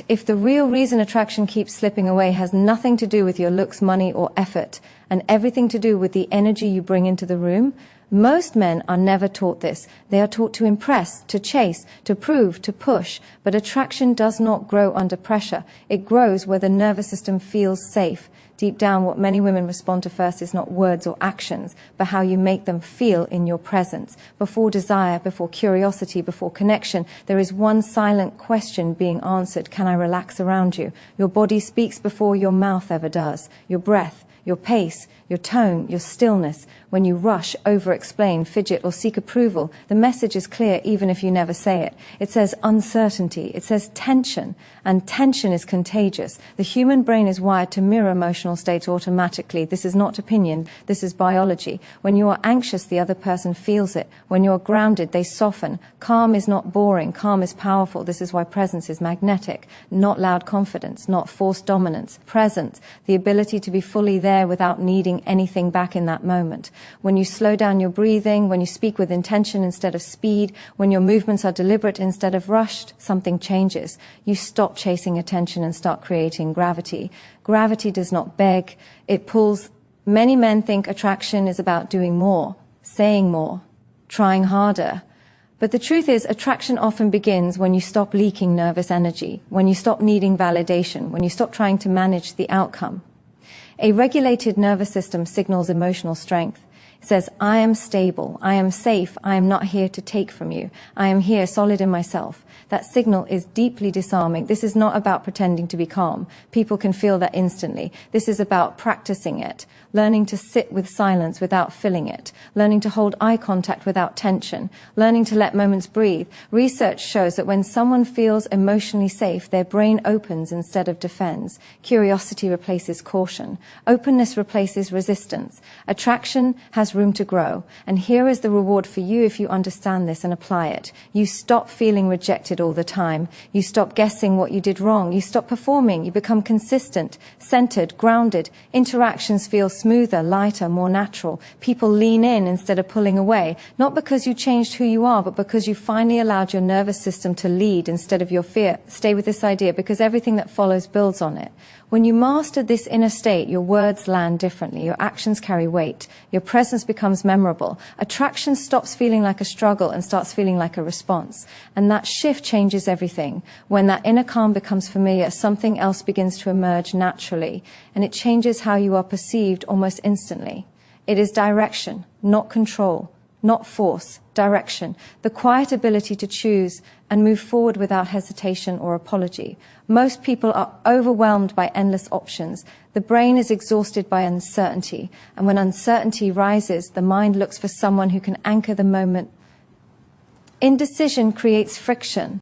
If the real reason attraction keeps slipping away has nothing to do with your looks, money, or effort, and everything to do with the energy you bring into the room. Most men are never taught this. They are taught to impress, to chase, to prove, to push. But attraction does not grow under pressure. It grows where the nervous system feels safe. Deep down, what many women respond to first is not words or actions, but how you make them feel in your presence. Before desire, before curiosity, before connection, there is one silent question being answered. Can I relax around you? Your body speaks before your mouth ever does. Your breath, your pace, your tone, your stillness. When you rush, over-explain, fidget, or seek approval, the message is clear even if you never say it. It says uncertainty. It says tension. And tension is contagious. The human brain is wired to mirror emotional states automatically. This is not opinion. This is biology. When you are anxious, the other person feels it. When you are grounded, they soften. Calm is not boring. Calm is powerful. This is why presence is magnetic. Not loud confidence, not forced dominance. Presence, the ability to be fully there without needing anything back in that moment. When you slow down your breathing, when you speak with intention instead of speed, when your movements are deliberate instead of rushed, something changes. You stop chasing attention and start creating gravity. Gravity does not beg, it pulls. Many men think attraction is about doing more, saying more, trying harder. But the truth is, attraction often begins when you stop leaking nervous energy, when you stop needing validation, when you stop trying to manage the outcome. A regulated nervous system signals emotional strength. It says, I am stable, I am safe, I am not here to take from you, I am here solid in myself. That signal is deeply disarming. This is not about pretending to be calm. People can feel that instantly. This is about practicing it, learning to sit with silence without filling it, learning to hold eye contact without tension, learning to let moments breathe. Research shows that when someone feels emotionally safe, their brain opens instead of defends. Curiosity replaces caution. Openness replaces resistance. Attraction has room to grow. And here is the reward for you if you understand this and apply it. You stop feeling rejected all the time. You stop guessing what you did wrong. You stop performing. You become consistent, centered, grounded. Interactions feel smoother, lighter, more natural. People lean in instead of pulling away. Not because you changed who you are, but because you finally allowed your nervous system to lead instead of your fear. Stay with this idea because everything that follows builds on it. When you master this inner state, your words land differently, your actions carry weight, your presence becomes memorable. Attraction stops feeling like a struggle and starts feeling like a response. And that shift changes everything. When that inner calm becomes familiar, something else begins to emerge naturally, and it changes how you are perceived almost instantly. It is direction, not control, not force, direction, the quiet ability to choose and move forward without hesitation or apology. Most people are overwhelmed by endless options. The brain is exhausted by uncertainty, and when uncertainty rises, the mind looks for someone who can anchor the moment. Indecision creates friction.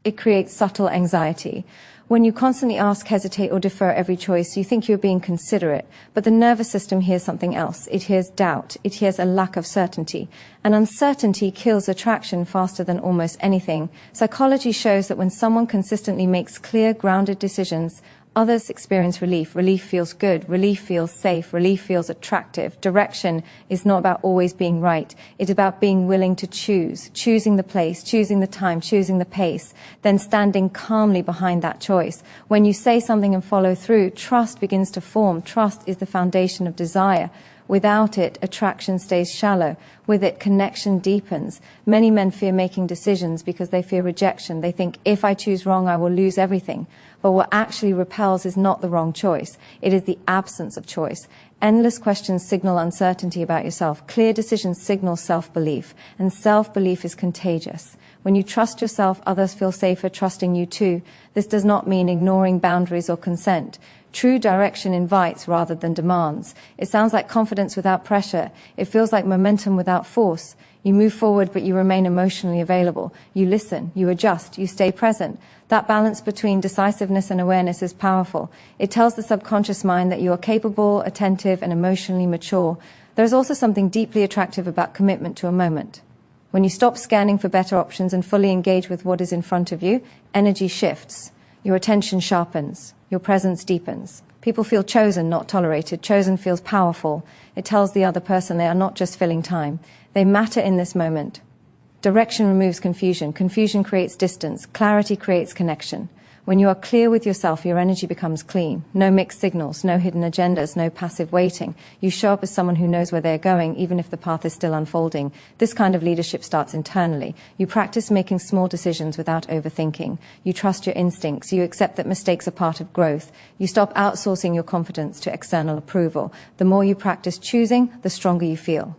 It creates subtle anxiety. When you constantly ask, hesitate, or defer every choice, you think you're being considerate, but the nervous system hears something else. It hears doubt. It hears a lack of certainty. And uncertainty kills attraction faster than almost anything. Psychology shows that when someone consistently makes clear, grounded decisions, others experience relief. Relief feels good. Relief feels safe. Relief feels attractive. Direction is not about always being right. It's about being willing to choose, choosing the place, choosing the time, choosing the pace, then standing calmly behind that choice. When you say something and follow through, trust begins to form. Trust is the foundation of desire. Without it, attraction stays shallow. With it, connection deepens. Many men fear making decisions because they fear rejection. They think, if I choose wrong, I will lose everything. But what actually repels is not the wrong choice. It is the absence of choice. Endless questions signal uncertainty about yourself. Clear decisions signal self-belief. And self-belief is contagious. When you trust yourself, others feel safer trusting you too. This does not mean ignoring boundaries or consent. True direction invites rather than demands. It sounds like confidence without pressure. It feels like momentum without force. You move forward, but you remain emotionally available. You listen, you adjust, you stay present. That balance between decisiveness and awareness is powerful. It tells the subconscious mind that you are capable, attentive, and emotionally mature. There is also something deeply attractive about commitment to a moment. When you stop scanning for better options and fully engage with what is in front of you, energy shifts. Your attention sharpens. Your presence deepens. People feel chosen, not tolerated. Chosen feels powerful. It tells the other person they are not just filling time. They matter in this moment. Direction removes confusion. Confusion creates distance. Clarity creates connection. When you are clear with yourself, your energy becomes clean. No mixed signals, no hidden agendas, no passive waiting. You show up as someone who knows where they're going, even if the path is still unfolding. This kind of leadership starts internally. You practice making small decisions without overthinking. You trust your instincts. You accept that mistakes are part of growth. You stop outsourcing your confidence to external approval. The more you practice choosing, the stronger you feel.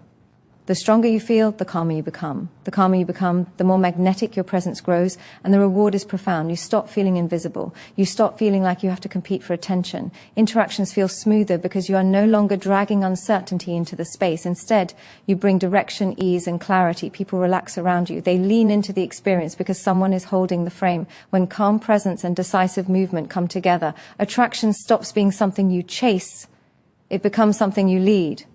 The stronger you feel, the calmer you become. The calmer you become, the more magnetic your presence grows, and the reward is profound. You stop feeling invisible. You stop feeling like you have to compete for attention. Interactions feel smoother because you are no longer dragging uncertainty into the space. Instead, you bring direction, ease, and clarity. People relax around you. They lean into the experience because someone is holding the frame. When calm presence and decisive movement come together, attraction stops being something you chase. It becomes something you lead.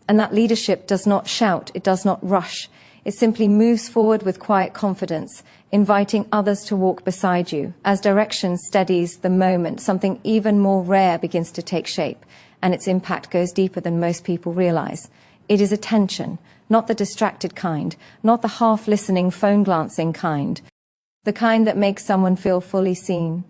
And that leadership does not shout, it does not rush. It simply moves forward with quiet confidence, inviting others to walk beside you. As direction steadies the moment, something even more rare begins to take shape, and its impact goes deeper than most people realize. It is attention, not the distracted kind, not the half-listening, phone-glancing kind, the kind that makes someone feel fully seen.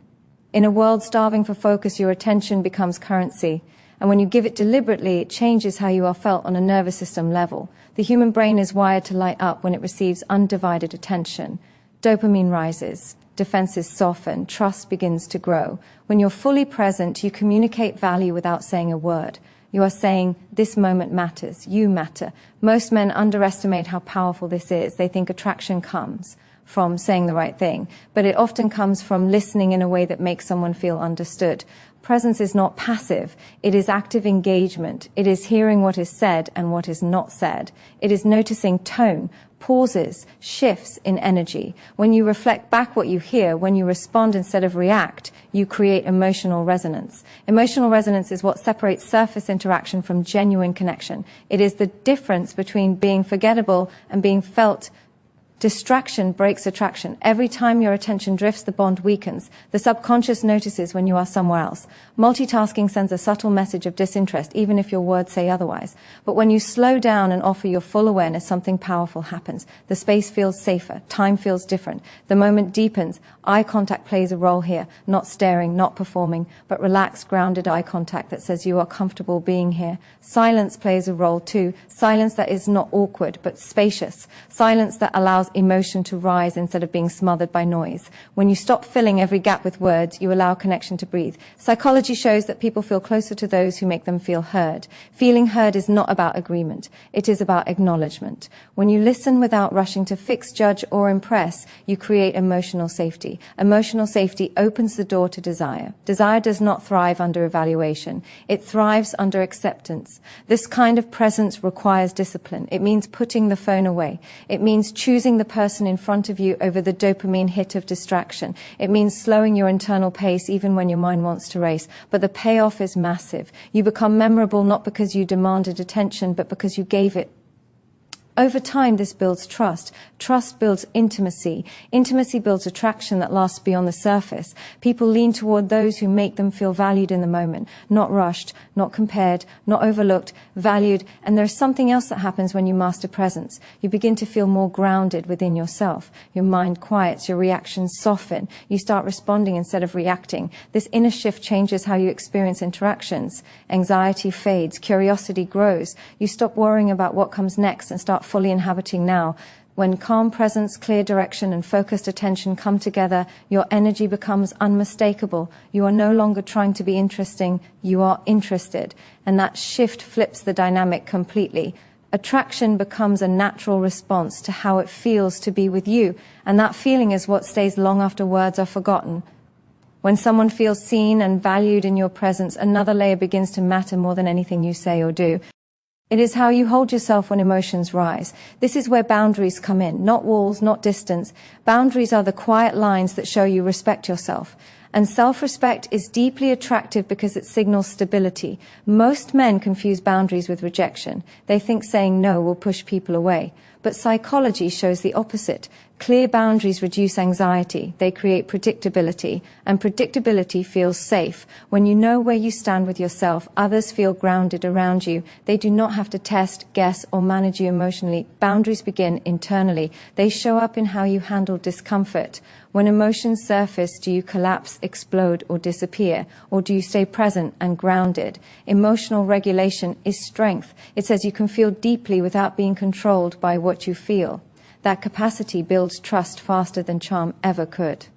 In a world starving for focus, your attention becomes currency. And when you give it deliberately, it changes how you are felt on a nervous system level. The human brain is wired to light up when it receives undivided attention. Dopamine rises, defenses soften, trust begins to grow. When you're fully present, you communicate value without saying a word. You are saying, this moment matters, you matter. Most men underestimate how powerful this is. They think attraction comes from saying the right thing, but it often comes from listening in a way that makes someone feel understood. Presence is not passive. It is active engagement. It is hearing what is said and what is not said. It is noticing tone, pauses, shifts in energy. When you reflect back what you hear, when you respond instead of react, you create emotional resonance. Emotional resonance is what separates surface interaction from genuine connection. It is the difference between being forgettable and being felt. Distraction breaks attraction. Every time your attention drifts, the bond weakens. The subconscious notices when you are somewhere else. Multitasking sends a subtle message of disinterest, even if your words say otherwise. But when you slow down and offer your full awareness, something powerful happens. The space feels safer. Time feels different. The moment deepens. Eye contact plays a role here. Not staring, not performing, but relaxed, grounded eye contact that says you are comfortable being here. Silence plays a role too. Silence that is not awkward, but spacious. Silence that allows emotion to rise instead of being smothered by noise. When you stop filling every gap with words, you allow connection to breathe. Psychology shows that people feel closer to those who make them feel heard. Feeling heard is not about agreement. It is about acknowledgement. When you listen without rushing to fix, judge, or impress, you create emotional safety. Emotional safety opens the door to desire. Desire does not thrive under evaluation. It thrives under acceptance. This kind of presence requires discipline. It means putting the phone away. It means choosing the person in front of you over the dopamine hit of distraction. It means slowing your internal pace even when your mind wants to race. But the payoff is massive. You become memorable not because you demanded attention, but because you gave it. Over time, this builds trust. Trust builds intimacy. Intimacy builds attraction that lasts beyond the surface. People lean toward those who make them feel valued in the moment, not rushed, not compared, not overlooked, valued. And there's something else that happens when you master presence. You begin to feel more grounded within yourself. Your mind quiets, your reactions soften. You start responding instead of reacting. This inner shift changes how you experience interactions. Anxiety fades, curiosity grows. You stop worrying about what comes next and start fully inhabiting now. When calm presence, clear direction, and focused attention come together, your energy becomes unmistakable. You are no longer trying to be interesting, you are interested. And that shift flips the dynamic completely. Attraction becomes a natural response to how it feels to be with you, and that feeling is what stays long after words are forgotten. When someone feels seen and valued in your presence, another layer begins to matter more than anything you say or do. It is how you hold yourself when emotions rise. This is where boundaries come in, not walls, not distance. Boundaries are the quiet lines that show you respect yourself. And self-respect is deeply attractive because it signals stability. Most men confuse boundaries with rejection. They think saying no will push people away. But psychology shows the opposite. Clear boundaries reduce anxiety, they create predictability, and predictability feels safe. When you know where you stand with yourself, others feel grounded around you. They do not have to test, guess, or manage you emotionally. Boundaries begin internally. They show up in how you handle discomfort. When emotions surface, do you collapse, explode, or disappear? Or do you stay present and grounded? Emotional regulation is strength. It says you can feel deeply without being controlled by what you feel. That capacity builds trust faster than charm ever could.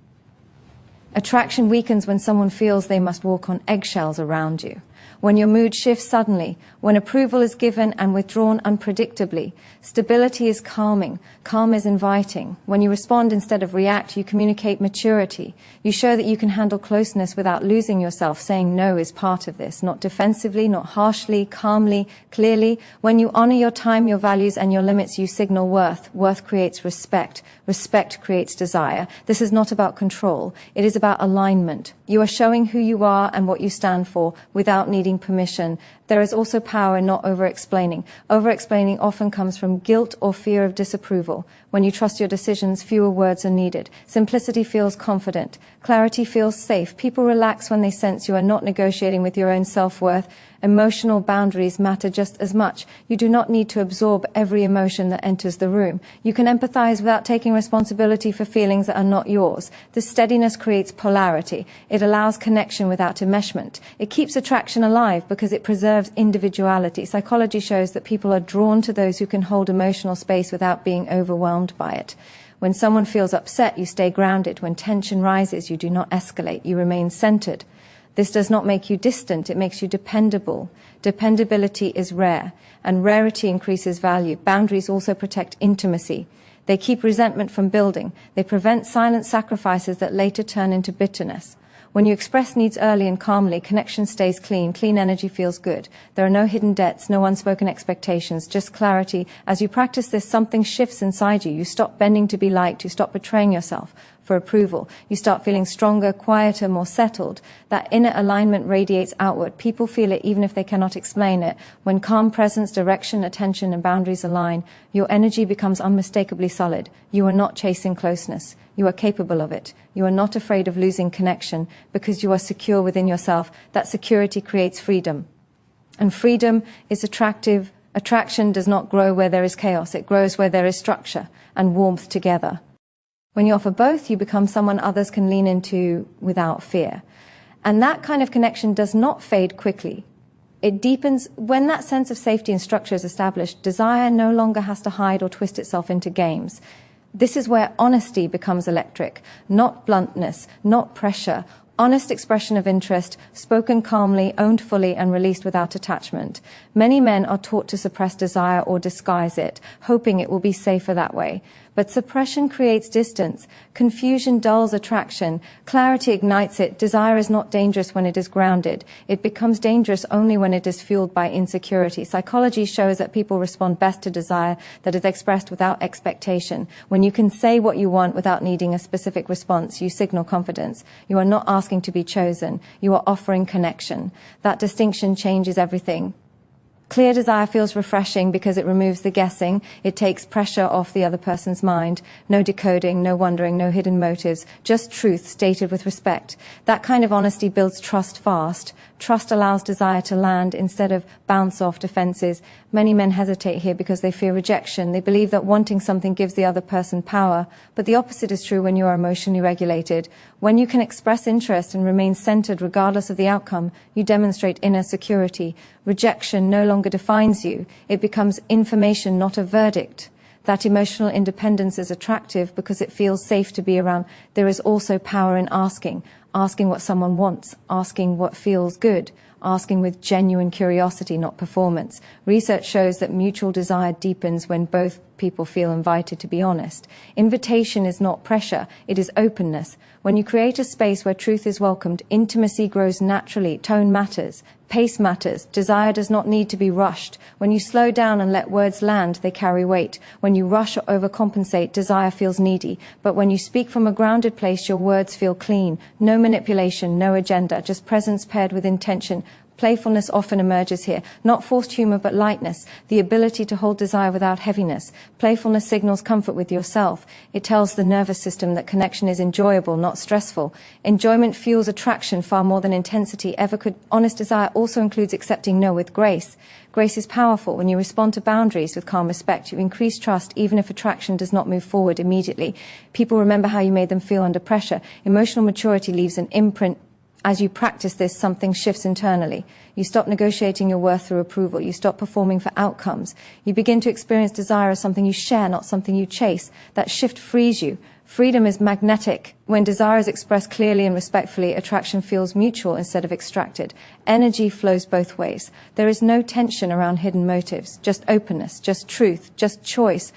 Attraction weakens when someone feels they must walk on eggshells around you. When your mood shifts suddenly, when approval is given and withdrawn unpredictably. Stability is calming, calm is inviting. When you respond instead of react, you communicate maturity. You show that you can handle closeness without losing yourself. Saying no is part of this, not defensively, not harshly, calmly, clearly. When you honor your time, your values, and your limits, you signal worth. Worth creates respect. Respect creates desire. This is not about control. It is about alignment. You are showing who you are and what you stand for without needing permission. There is also power in not over-explaining. Over-explaining often comes from guilt or fear of disapproval. When you trust your decisions, fewer words are needed. Simplicity feels confident. Clarity feels safe. People relax when they sense you are not negotiating with your own self-worth. Emotional boundaries matter just as much. You do not need to absorb every emotion that enters the room. You can empathize without taking responsibility for feelings that are not yours. This steadiness creates polarity. It allows connection without enmeshment. It keeps attraction alive because it preserves individuality. Psychology shows that people are drawn to those who can hold emotional space without being overwhelmed by it. When someone feels upset, you stay grounded. When tension rises, you do not escalate. You remain centered. This does not make you distant, it makes you dependable. Dependability is rare, and rarity increases value. Boundaries also protect intimacy. They keep resentment from building. They prevent silent sacrifices that later turn into bitterness. When you express needs early and calmly, connection stays clean. Clean energy feels good. There are no hidden debts, no unspoken expectations, just clarity. As you practice this, something shifts inside you. You stop bending to be liked. You stop betraying yourself for approval. You start feeling stronger, quieter, more settled. That inner alignment radiates outward. People feel it even if they cannot explain it. When calm presence, direction, attention, and boundaries align, your energy becomes unmistakably solid. You are not chasing closeness. You are capable of it. You are not afraid of losing connection because you are secure within yourself. That security creates freedom. And freedom is attractive. Attraction does not grow where there is chaos. It grows where there is structure and warmth together. When you offer both, you become someone others can lean into without fear. And that kind of connection does not fade quickly. It deepens when that sense of safety and structure is established. Desire no longer has to hide or twist itself into games. This is where honesty becomes electric, not bluntness, not pressure. Honest expression of interest, spoken calmly, owned fully, and released without attachment. Many men are taught to suppress desire or disguise it, hoping it will be safer that way. But suppression creates distance. Confusion dulls attraction. Clarity ignites it. Desire is not dangerous when it is grounded. It becomes dangerous only when it is fueled by insecurity. Psychology shows that people respond best to desire that is expressed without expectation. When you can say what you want without needing a specific response, you signal confidence. You are not asking to be chosen. You are offering connection. That distinction changes everything. Clear desire feels refreshing because it removes the guessing. It takes pressure off the other person's mind. No decoding, no wondering, no hidden motives. Just truth stated with respect. That kind of honesty builds trust fast. Trust allows desire to land instead of bounce off defenses. Many men hesitate here because they fear rejection. They believe that wanting something gives the other person power. But the opposite is true when you are emotionally regulated. When you can express interest and remain centered regardless of the outcome, you demonstrate inner security. Rejection no longer defines you. It becomes information, not a verdict. That emotional independence is attractive because it feels safe to be around. There is also power in asking what someone wants, asking what feels good, asking with genuine curiosity, not performance. Research shows that mutual desire deepens when both people feel invited to be honest. Invitation is not pressure, it is openness. When you create a space where truth is welcomed, intimacy grows naturally, tone matters, pace matters, desire does not need to be rushed. When you slow down and let words land, they carry weight. When you rush or overcompensate, desire feels needy. But when you speak from a grounded place, your words feel clean. No manipulation, no agenda, just presence paired with intention. Playfulness often emerges here, not forced humor but lightness, the ability to hold desire without heaviness. Playfulness signals comfort with yourself. It tells the nervous system that connection is enjoyable, not stressful. Enjoyment fuels attraction far more than intensity ever could. Honest desire also includes accepting no with grace. Grace is powerful. When you respond to boundaries with calm respect, you increase trust even if attraction does not move forward immediately. People remember how you made them feel under pressure. Emotional maturity leaves an imprint. As you practice this, something shifts internally. You stop negotiating your worth through approval. You stop performing for outcomes. You begin to experience desire as something you share, not something you chase. That shift frees you. Freedom is magnetic. When desire is expressed clearly and respectfully, attraction feels mutual instead of extracted. Energy flows both ways. There is no tension around hidden motives, just openness, just truth, just choice.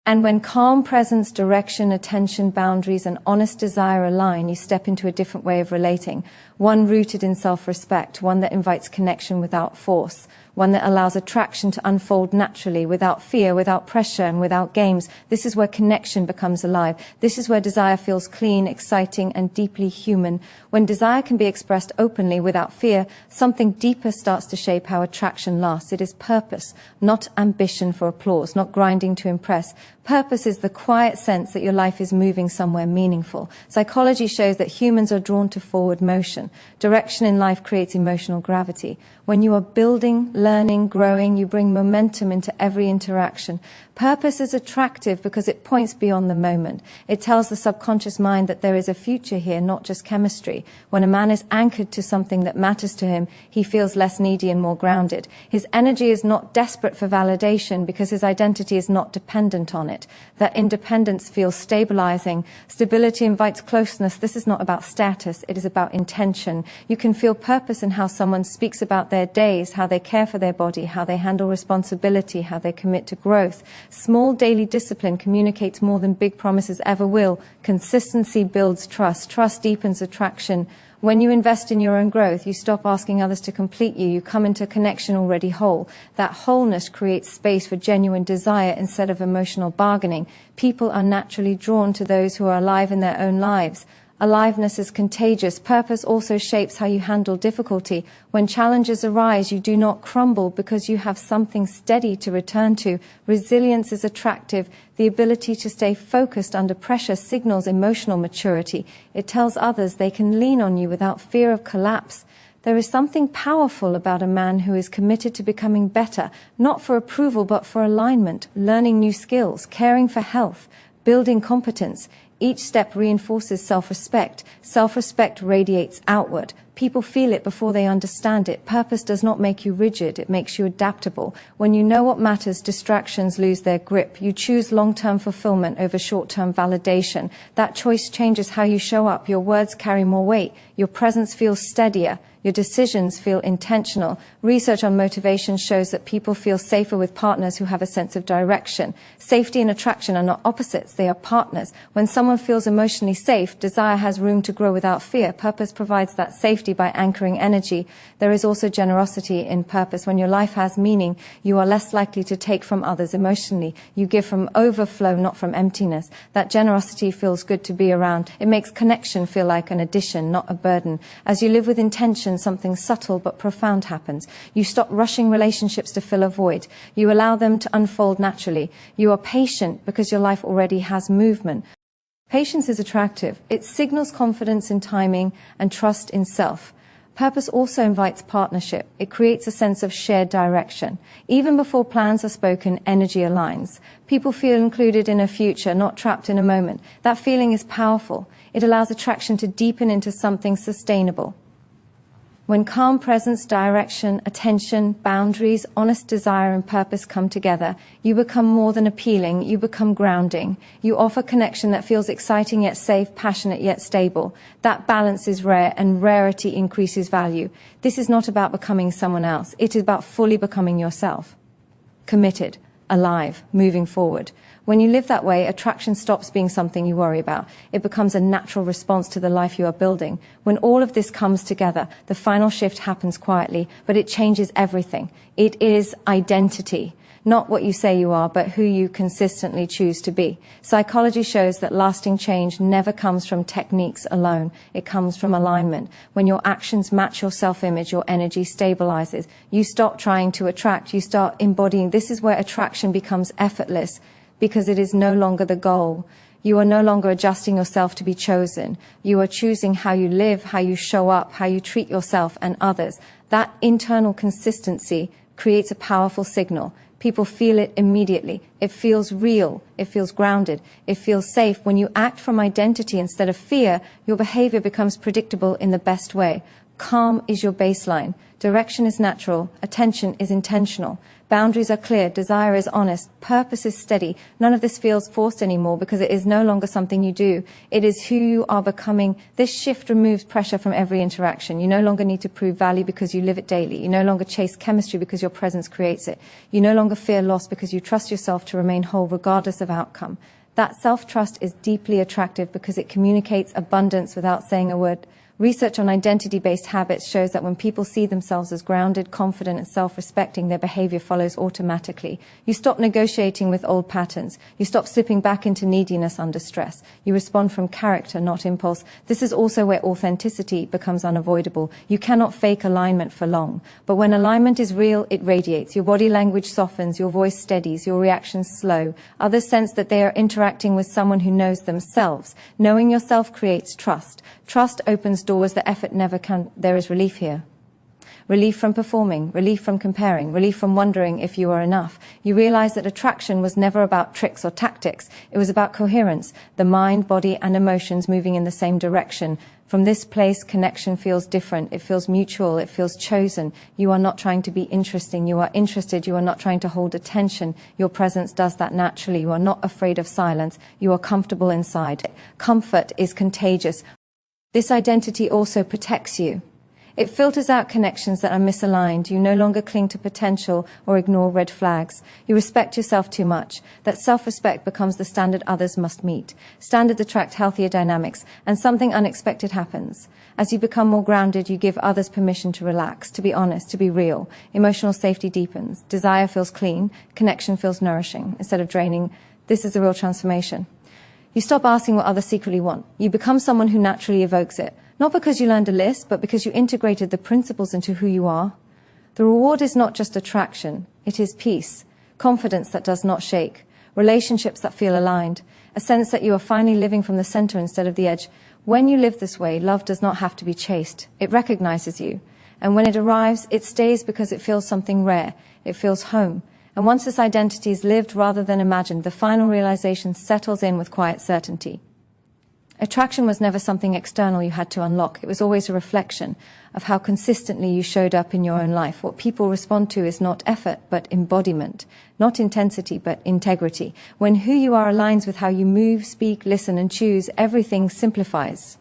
And when calm presence, direction, attention, boundaries, and honest desire align, you step into a different way of relating, one rooted in self-respect, one that invites connection without force, one that allows attraction to unfold naturally, without fear, without pressure, and without games. This is where connection becomes alive. This is where desire feels clean, exciting, and deeply human. When desire can be expressed openly, without fear, something deeper starts to shape how attraction lasts. It is purpose, not ambition for applause, not grinding to impress. Purpose is the quiet sense that your life is moving somewhere meaningful. Psychology shows that humans are drawn to forward motion. Direction in life creates emotional gravity. When you are building, learning, growing, you bring momentum into every interaction. Purpose is attractive because it points beyond the moment. It tells the subconscious mind that there is a future here, not just chemistry. When a man is anchored to something that matters to him, he feels less needy and more grounded. His energy is not desperate for validation because his identity is not dependent on it. That independence feels stabilizing. Stability invites closeness. This is not about status. It is about intention. You can feel purpose in how someone speaks about their days, how they care for their body, how they handle responsibility, how they commit to growth. Small daily discipline communicates more than big promises ever will. Consistency builds trust. Trust deepens attraction. When you invest in your own growth, you stop asking others to complete you. You come into connection already whole. That wholeness creates space for genuine desire instead of emotional bargaining. People are naturally drawn to those who are alive in their own lives. Aliveness is contagious. Purpose also shapes how you handle difficulty. When challenges arise, you do not crumble because you have something steady to return to. Resilience is attractive. The ability to stay focused under pressure signals emotional maturity. It tells others they can lean on you without fear of collapse. There is something powerful about a man who is committed to becoming better, not for approval but for alignment, learning new skills, caring for health, building competence. Each step reinforces self-respect. Self-respect radiates outward. People feel it before they understand it. Purpose does not make you rigid. It makes you adaptable. When you know what matters, distractions lose their grip. You choose long-term fulfillment over short-term validation. That choice changes how you show up. Your words carry more weight. Your presence feels steadier. Your decisions feel intentional. Research on motivation shows that people feel safer with partners who have a sense of direction. Safety and attraction are not opposites, they are partners. When someone feels emotionally safe, desire has room to grow without fear. Purpose provides that safety by anchoring energy. There is also generosity in purpose. When your life has meaning, you are less likely to take from others emotionally. You give from overflow, not from emptiness. That generosity feels good to be around. It makes connection feel like an addition, not a burden. As you live with intention, something subtle but profound happens. You stop rushing relationships to fill a void. You allow them to unfold naturally. You are patient because your life already has movement. Patience is attractive. It signals confidence in timing and trust in self. Purpose also invites partnership. It creates a sense of shared direction. Even before plans are spoken, energy aligns. People feel included in a future, not trapped in a moment. That feeling is powerful. It allows attraction to deepen into something sustainable. When calm presence, direction, attention, boundaries, honest desire and purpose come together, you become more than appealing, you become grounding. You offer connection that feels exciting yet safe, passionate yet stable. That balance is rare and rarity increases value. This is not about becoming someone else. It is about fully becoming yourself. Committed, alive, moving forward. When you live that way, attraction stops being something you worry about. It becomes a natural response to the life you are building. When all of this comes together, the final shift happens quietly, but it changes everything. It is identity. Not what you say you are, but who you consistently choose to be. Psychology shows that lasting change never comes from techniques alone. It comes from alignment. When your actions match your self-image, your energy stabilizes. You stop trying to attract, you start embodying. This is where attraction becomes effortless, because it is no longer the goal. You are no longer adjusting yourself to be chosen. You are choosing how you live, how you show up, how you treat yourself and others. That internal consistency creates a powerful signal. People feel it immediately. It feels real. It feels grounded. It feels safe. When you act from identity instead of fear, your behavior becomes predictable in the best way. Calm is your baseline. Direction is natural. Attention is intentional. Boundaries are clear. Desire is honest. Purpose is steady. None of this feels forced anymore because it is no longer something you do. It is who you are becoming. This shift removes pressure from every interaction. You no longer need to prove value because you live it daily. You no longer chase chemistry because your presence creates it. You no longer fear loss because you trust yourself to remain whole regardless of outcome. That self-trust is deeply attractive because it communicates abundance without saying a word. Research on identity-based habits shows that when people see themselves as grounded, confident, and self-respecting, their behavior follows automatically. You stop negotiating with old patterns. You stop slipping back into neediness under stress. You respond from character, not impulse. This is also where authenticity becomes unavoidable. You cannot fake alignment for long. But when alignment is real, it radiates. Your body language softens, your voice steadies, your reactions slow. Others sense that they are interacting with someone who knows themselves. Knowing yourself creates trust. Trust opens doors that effort never can. There is relief here. Relief from performing, relief from comparing, relief from wondering if you are enough. You realize that attraction was never about tricks or tactics. It was about coherence, the mind, body, and emotions moving in the same direction. From this place, connection feels different. It feels mutual. It feels chosen. You are not trying to be interesting. You are interested. You are not trying to hold attention. Your presence does that naturally. You are not afraid of silence. You are comfortable inside. Comfort is contagious. This identity also protects you. It filters out connections that are misaligned. You no longer cling to potential or ignore red flags. You respect yourself too much. That self-respect becomes the standard others must meet. Standards attract healthier dynamics, and something unexpected happens. As you become more grounded, you give others permission to relax, to be honest, to be real. Emotional safety deepens. Desire feels clean. Connection feels nourishing instead of draining. This is the real transformation. You stop asking what others secretly want. You become someone who naturally evokes it. Not because you learned a list, but because you integrated the principles into who you are. The reward is not just attraction. It is peace, confidence that does not shake, relationships that feel aligned, a sense that you are finally living from the center instead of the edge. When you live this way, love does not have to be chased. It recognizes you. And when it arrives, it stays because it feels something rare. It feels home. And once this identity is lived rather than imagined, the final realization settles in with quiet certainty. Attraction was never something external you had to unlock. It was always a reflection of how consistently you showed up in your own life. What people respond to is not effort, but embodiment. Not intensity, but integrity. When who you are aligns with how you move, speak, listen, and choose, everything simplifies.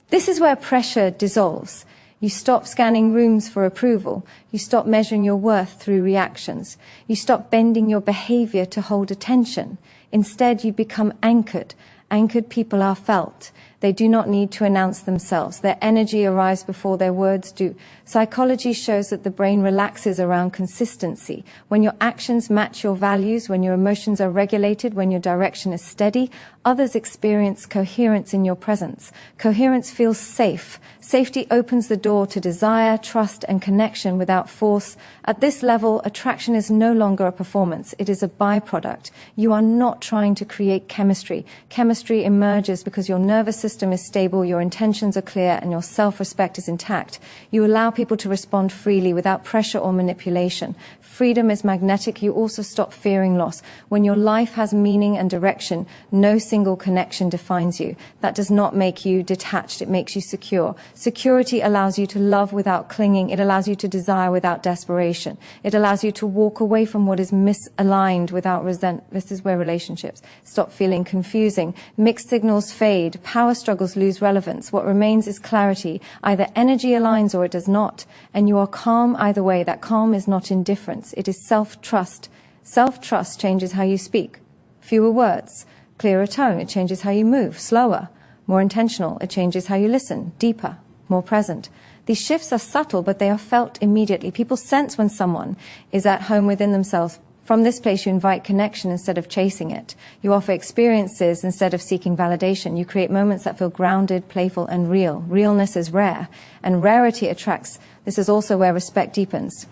This is where pressure dissolves. You stop scanning rooms for approval. You stop measuring your worth through reactions. You stop bending your behavior to hold attention. Instead, you become anchored. Anchored people are felt. They do not need to announce themselves. Their energy arrives before their words do. Psychology shows that the brain relaxes around consistency. When your actions match your values, when your emotions are regulated, when your direction is steady, others experience coherence in your presence. Coherence feels safe. Safety opens the door to desire, trust, and connection without force. At this level, attraction is no longer a performance. It is a byproduct. You are not trying to create chemistry. Chemistry emerges because your nervous system is stable, your intentions are clear, and your self-respect is intact. You allow people to respond freely without pressure or manipulation. Freedom is magnetic. You also stop fearing loss. When your life has meaning and direction, no single connection defines you. That does not make you detached. It makes you secure. Security allows you to love without clinging. It allows you to desire without desperation. It allows you to walk away from what is misaligned without resentment. This is where relationships stop feeling confusing. Mixed signals fade. Power struggles lose relevance. What remains is clarity. Either energy aligns or it does not. And you are calm either way. That calm is not indifference. It is self-trust. Self-trust changes how you speak. Fewer words. Clearer tone. It changes how you move. Slower. More intentional. It changes how you listen. Deeper. More present. These shifts are subtle, but they are felt immediately. People sense when someone is at home within themselves From this place, you invite connection instead of chasing it. You offer experiences instead of seeking validation. You create moments that feel grounded, playful, and real. Realness is rare, and rarity attracts. This is also where respect deepens.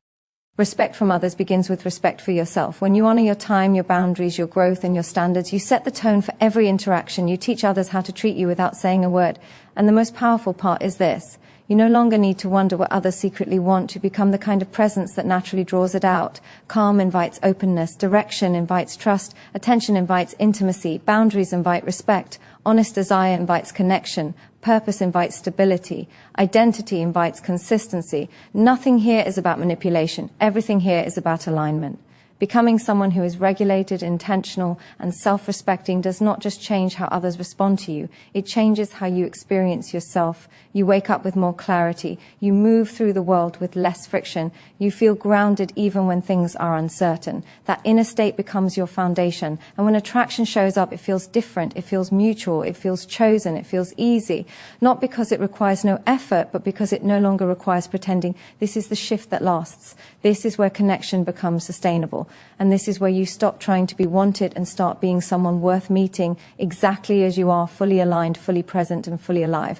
Respect from others begins with respect for yourself. When you honor your time, your boundaries, your growth, and your standards, you set the tone for every interaction. You teach others how to treat you without saying a word. And the most powerful part is this. You no longer need to wonder what others secretly want. You become the kind of presence that naturally draws it out. Calm invites openness. Direction invites trust. Attention invites intimacy. Boundaries invite respect. Honest desire invites connection. Purpose invites stability. Identity invites consistency. Nothing here is about manipulation. Everything here is about alignment. Becoming someone who is regulated, intentional, and self-respecting does not just change how others respond to you. It changes how you experience yourself. You wake up with more clarity. You move through the world with less friction. You feel grounded even when things are uncertain. That inner state becomes your foundation. And when attraction shows up, it feels different. It feels mutual. It feels chosen. It feels easy. Not because it requires no effort, but because it no longer requires pretending. This is the shift that lasts. This is where connection becomes sustainable. And this is where you stop trying to be wanted and start being someone worth meeting exactly as you are, fully aligned, fully present, and fully alive.